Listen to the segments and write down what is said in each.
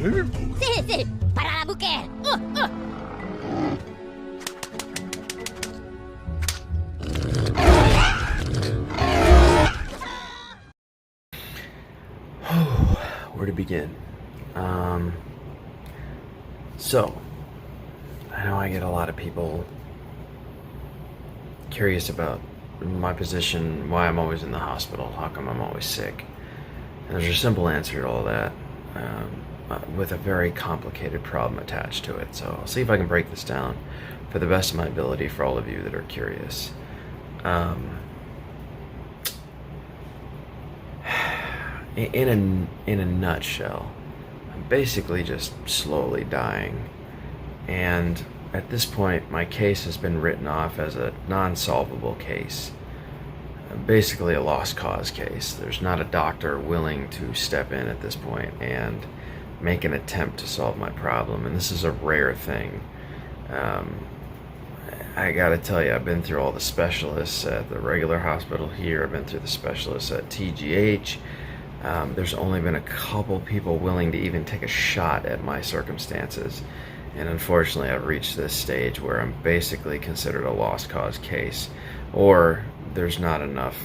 Sí, sí, para la mujer. Where to begin? So, I know I get a lot of people curious about my position, why I'm always in the hospital, how come I'm always sick. And there's a simple answer to all that, with a very complicated problem attached to it. So I'll see if I can break this down for the best of my ability for all of you that are curious. In a nutshell, I'm basically just slowly dying, and at this point my case has been written off as a non-solvable case, basically a lost cause case. There's not a doctor willing to step in at this point and make an attempt to solve my problem, and this is a rare thing. I gotta tell you, I've been through all the specialists at the regular hospital here. I've been through the specialists at TGH. There's only been a couple people willing to even take a shot at my circumstances. And unfortunately, I've reached this stage where I'm basically considered a lost cause case, or there's not enough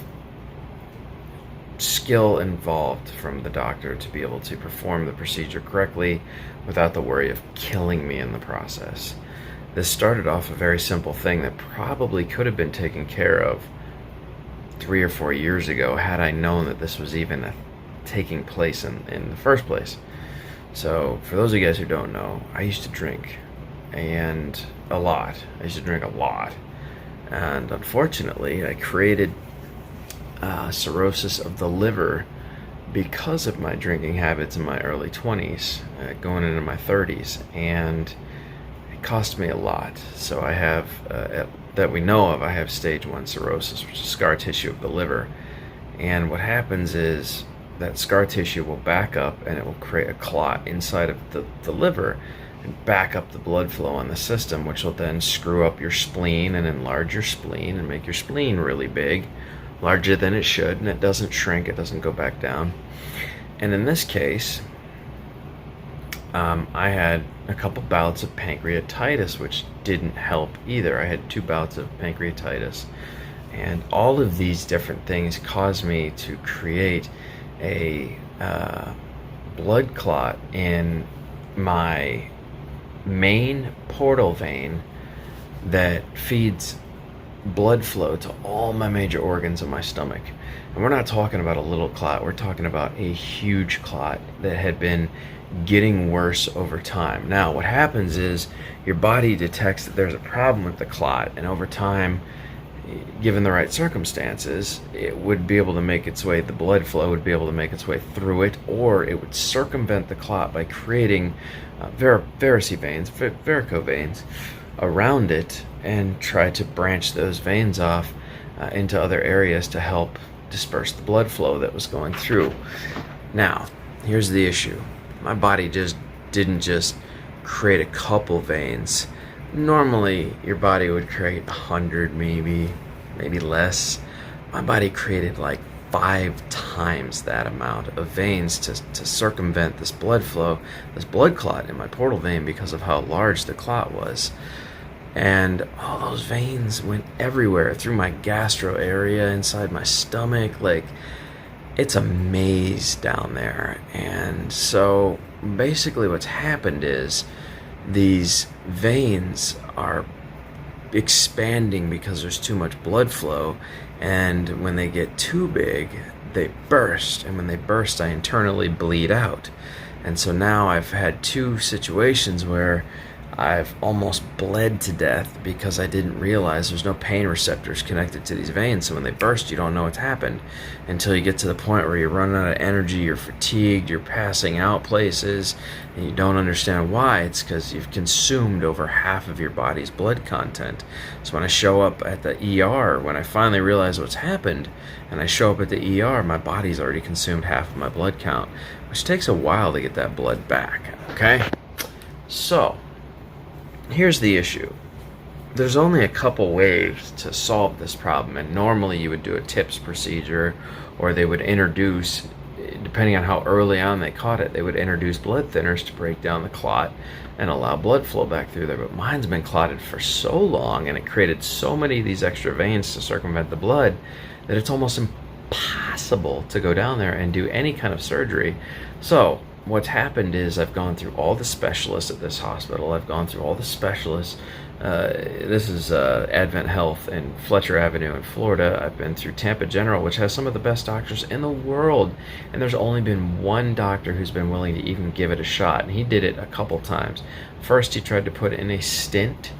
skill involved from the doctor to be able to perform the procedure correctly without the worry of killing me in the process. This started off a very simple thing that probably could have been taken care of 3 or 4 years ago had I known that this was even taking place in the first place. So for those of you guys who don't know, I used to drink, and a lot. I used to drink a lot, and unfortunately I created cirrhosis of the liver because of my drinking habits in my early 20s, going into my 30s, and it cost me a lot. So I have, that we know of, I have stage 1 cirrhosis, which is scar tissue of the liver. And what happens is that scar tissue will back up and it will create a clot inside of the liver and back up the blood flow in the system, which will then screw up your spleen and enlarge your spleen and make your spleen really big, larger than it should, and it doesn't shrink, it doesn't go back down. And in this case, I had a couple bouts of pancreatitis, which didn't help either. I had 2 bouts of pancreatitis, and all of these different things caused me to create a blood clot in my main portal vein that feeds blood flow to all my major organs of my stomach. And we're not talking about a little clot, we're talking about a huge clot that had been getting worse over time. Now what happens is your body detects that there's a problem with the clot, and over time, given the right circumstances, it would be able to make its way, the blood flow would be able to make its way through it, or it would circumvent the clot by creating varice veins, varicose veins around it, and try to branch those veins off into other areas to help disperse the blood flow that was going through. Now, here's the issue. My body didn't just create a couple veins. Normally, your body would create 100, maybe less. My body created like 5 times that amount of veins to circumvent this blood flow, this blood clot in my portal vein, because of how large the clot was. And all those veins went everywhere, through my gastro area, inside my stomach. Like, it's a maze down there. And so basically what's happened is these veins are expanding because there's too much blood flow, and when they get too big, they burst, and when they burst, I internally bleed out. And so now I've had 2 situations where I've almost bled to death because I didn't realize there's no pain receptors connected to these veins. So when they burst, you don't know what's happened until you get to the point where you're running out of energy, you're fatigued, you're passing out places, and you don't understand why. It's because you've consumed over half of your body's blood content. So when I show up at the ER, when I finally realize what's happened, and I show up at the ER, my body's already consumed half of my blood count, which takes a while to get that blood back, okay? So here's the issue. There's only a couple ways to solve this problem, and normally you would do a TIPS procedure, or they would introduce, depending on how early on they caught it, they would introduce blood thinners to break down the clot and allow blood flow back through there. But mine's been clotted for so long, and it created so many of these extra veins to circumvent the blood that it's almost impossible to go down there and do any kind of surgery. So what's happened is I've gone through all the specialists at this hospital. I've gone through all the specialists. This is Advent Health in Fletcher Avenue in Florida. I've been through Tampa General, which has some of the best doctors in the world, and there's only been one doctor who's been willing to even give it a shot, and he did it a couple times. First, he tried to put in a stent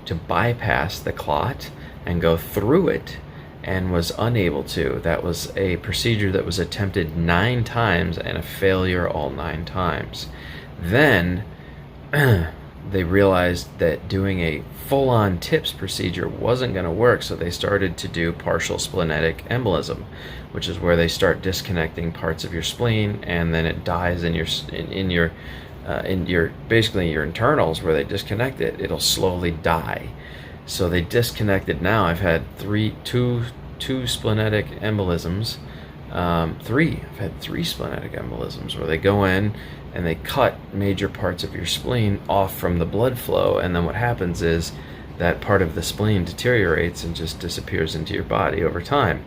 to bypass the clot and go through it, and was unable to. That was a procedure that was attempted 9 times and a failure all 9 times. Then they realized that doing a full-on TIPS procedure wasn't going to work, so they started to do partial splenetic embolism, which is where they start disconnecting parts of your spleen, and then it dies in your basically your internals where they disconnect it. It'll slowly die. So they disconnected. Now I've had two splenetic embolisms. I've had 3 splenetic embolisms where they go in and they cut major parts of your spleen off from the blood flow, and then what happens is that part of the spleen deteriorates and just disappears into your body over time.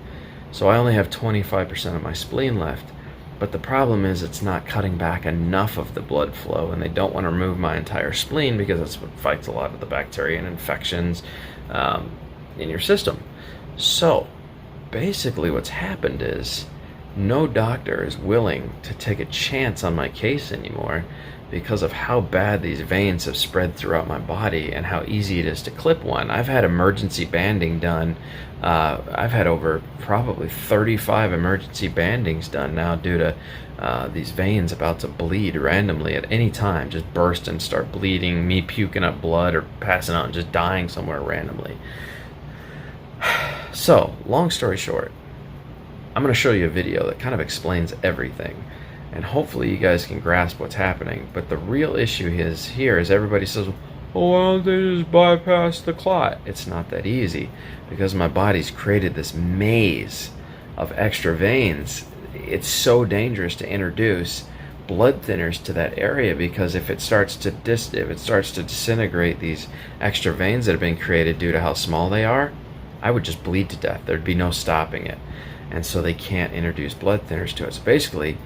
So I only have 25% of my spleen left, but the problem is it's not cutting back enough of the blood flow, and they don't want to remove my entire spleen because that's what fights a lot of the bacteria and infections in your system. So basically what's happened is no doctor is willing to take a chance on my case anymore because of how bad these veins have spread throughout my body and how easy it is to clip one. I've had emergency banding done. I've had over probably 35 emergency bandings done now due to these veins about to bleed randomly at any time, just burst and start bleeding, me puking up blood or passing out and just dying somewhere randomly. So, long story short, I'm going to show you a video that kind of explains everything, and hopefully you guys can grasp what's happening. But the real issue here is everybody says, oh, why don't they just bypass the clot? It's not that easy, because my body's created this maze of extra veins. It's so dangerous to introduce blood thinners to that area, because if it starts to disintegrate these extra veins that have been created due to how small they are, I would just bleed to death. There'd be no stopping it. And so they can't introduce blood thinners to it. So basically,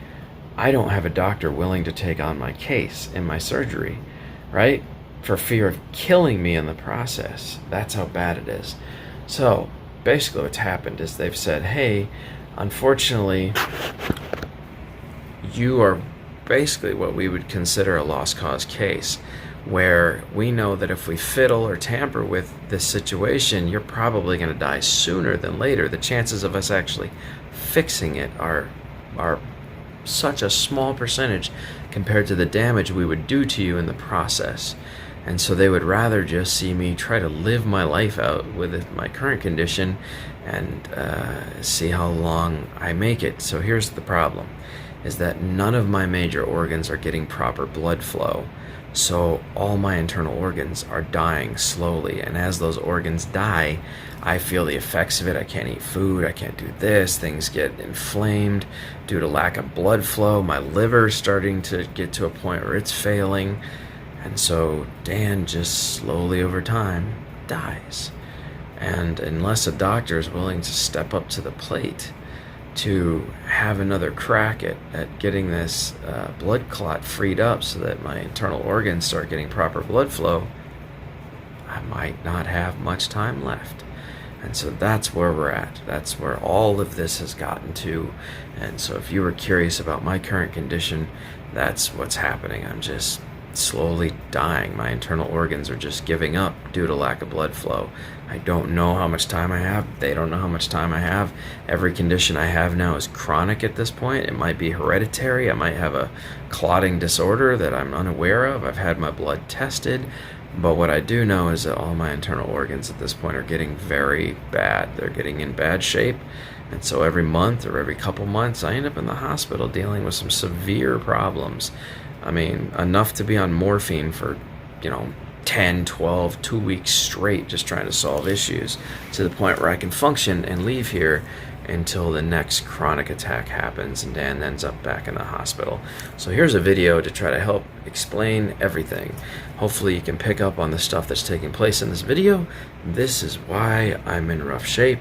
I don't have a doctor willing to take on my case in my surgery, right? For fear of killing me in the process. That's how bad it is. So basically what's happened is they've said, hey, unfortunately, you are basically what we would consider a lost cause case, where we know that if we fiddle or tamper with this situation, you're probably going to die sooner than later. The chances of us actually fixing it are such a small percentage compared to the damage we would do to you in the process. And so they would rather just see me try to live my life out with my current condition and see how long I make it. So here's the problem, is that none of my major organs are getting proper blood flow. So all my internal organs are dying slowly, and as those organs die, I feel the effects of it. I can't eat food, I can't do this, things get inflamed due to lack of blood flow. My liver's starting to get to a point where it's failing, and so Dan just slowly over time dies. And unless a doctor is willing to step up to the plate to have another crack at getting this blood clot freed up so that my internal organs start getting proper blood flow, I might not have much time left. And so that's where we're at. That's where all of this has gotten to. And so if you were curious about my current condition, that's what's happening. I'm just slowly dying. My internal organs are just giving up due to lack of blood flow. I don't know how much time I have. They don't know how much time I have. Every condition I have now is chronic at this point. It might be hereditary. I might have a clotting disorder that I'm unaware of. I've had my blood tested. But what I do know is that all my internal organs at this point are getting very bad. They're getting in bad shape. And so every month or every couple months, I end up in the hospital dealing with some severe problems. I mean, enough to be on morphine for, 10, 12, 2 weeks straight, just trying to solve issues, to the point where I can function and leave here until the next chronic attack happens and Dan ends up back in the hospital. So here's a video to try to help explain everything. Hopefully you can pick up on the stuff that's taking place in this video. This is why I'm in rough shape.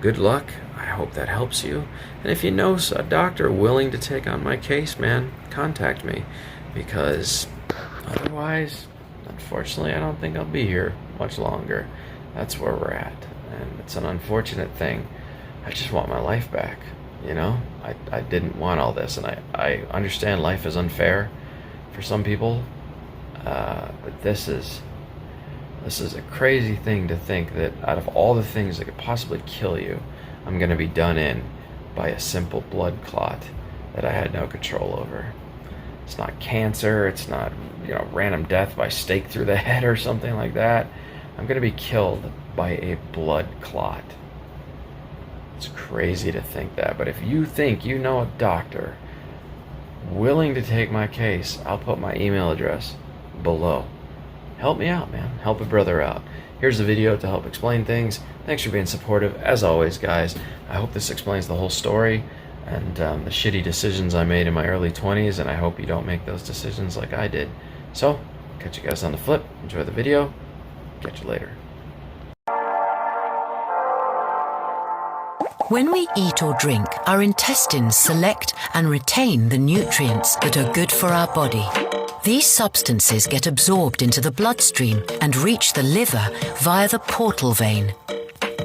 Good luck. I hope that helps you. And if you know a doctor willing to take on my case, man, contact me, because otherwise, unfortunately, I don't think I'll be here much longer. That's where we're at, and it's an unfortunate thing. I just want my life back, you know? I didn't want all this, and I understand life is unfair for some people, but this is a crazy thing to think that out of all the things that could possibly kill you, I'm going to be done in by a simple blood clot that I had no control over. It's not cancer, it's not, you know, random death by stake through the head or something like that. I'm going to be killed by a blood clot. It's crazy to think that, but if you think you know a doctor willing to take my case, I'll put my email address below. Help me out, man. Help a brother out. Here's the video to help explain things. Thanks for being supportive. As always, guys, I hope this explains the whole story and the shitty decisions I made in my early 20s, and I hope you don't make those decisions like I did. So, catch you guys on the flip. Enjoy the video. Catch you later. When we eat or drink, our intestines select and retain the nutrients that are good for our body. These substances get absorbed into the bloodstream and reach the liver via the portal vein.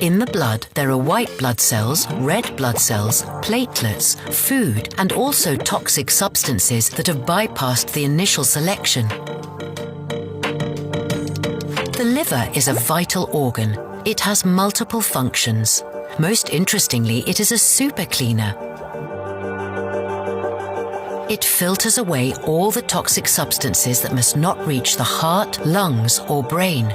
In the blood, there are white blood cells, red blood cells, platelets, food, and also toxic substances that have bypassed the initial selection. The liver is a vital organ. It has multiple functions. Most interestingly, it is a super cleaner. It filters away all the toxic substances that must not reach the heart, lungs, or brain.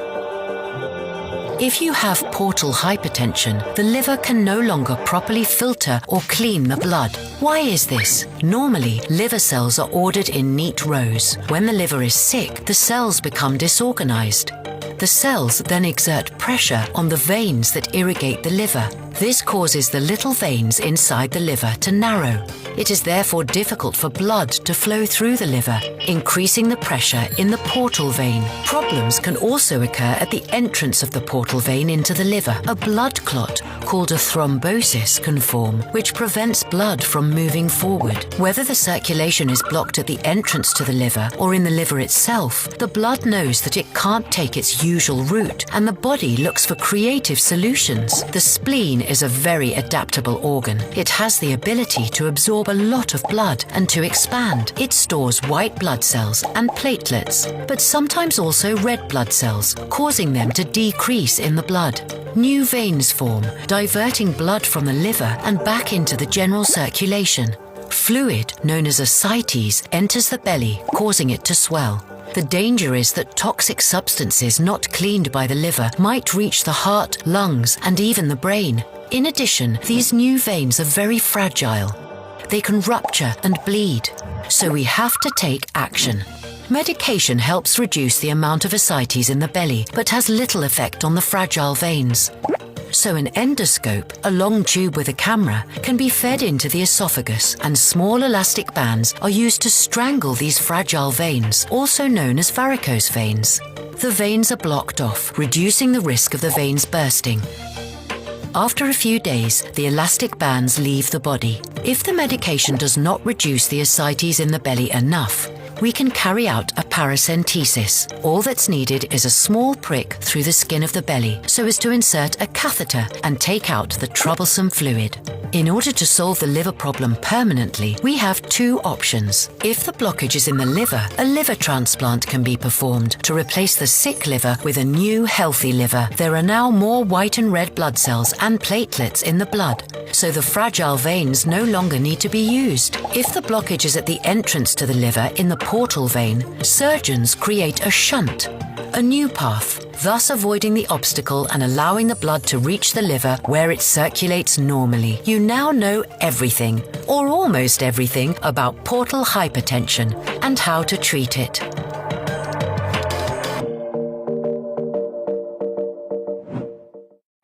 If you have portal hypertension, the liver can no longer properly filter or clean the blood. Why is this? Normally, liver cells are ordered in neat rows. When the liver is sick, the cells become disorganized. The cells then exert pressure on the veins that irrigate the liver. This causes the little veins inside the liver to narrow. It is therefore difficult for blood to flow through the liver, increasing the pressure in the portal vein. Problems can also occur at the entrance of the portal vein into the liver. A blood clot, called a thrombosis, can form, which prevents blood from moving forward. Whether the circulation is blocked at the entrance to the liver or in the liver itself, the blood knows that it can't take its usual route, and the body looks for creative solutions. The spleen is a very adaptable organ. It has the ability to absorb a lot of blood and to expand. It stores white blood cells and platelets, but sometimes also red blood cells, causing them to decrease in the blood. New veins form, diverting blood from the liver and back into the general circulation. Fluid, known as ascites, enters the belly, causing it to swell. The danger is that toxic substances not cleaned by the liver might reach the heart, lungs, and even the brain. In addition, these new veins are very fragile. They can rupture and bleed, so we have to take action. Medication helps reduce the amount of ascites in the belly, but has little effect on the fragile veins. So an endoscope, a long tube with a camera, can be fed into the esophagus, and small elastic bands are used to strangle these fragile veins, also known as varicose veins. The veins are blocked off, reducing the risk of the veins bursting. After a few days, the elastic bands leave the body. If the medication does not reduce the ascites in the belly enough, we can carry out a paracentesis. All that's needed is a small prick through the skin of the belly so as to insert a catheter and take out the troublesome fluid. In order to solve the liver problem permanently, we have two options. If the blockage is in the liver, a liver transplant can be performed to replace the sick liver with a new healthy liver. There are now more white and red blood cells and platelets in the blood, so the fragile veins no longer need to be used. If the blockage is at the entrance to the liver in the portal vein, surgeons create a shunt, a new path, thus avoiding the obstacle and allowing the blood to reach the liver where it circulates normally. You now know everything, or almost everything, about portal hypertension and how to treat it.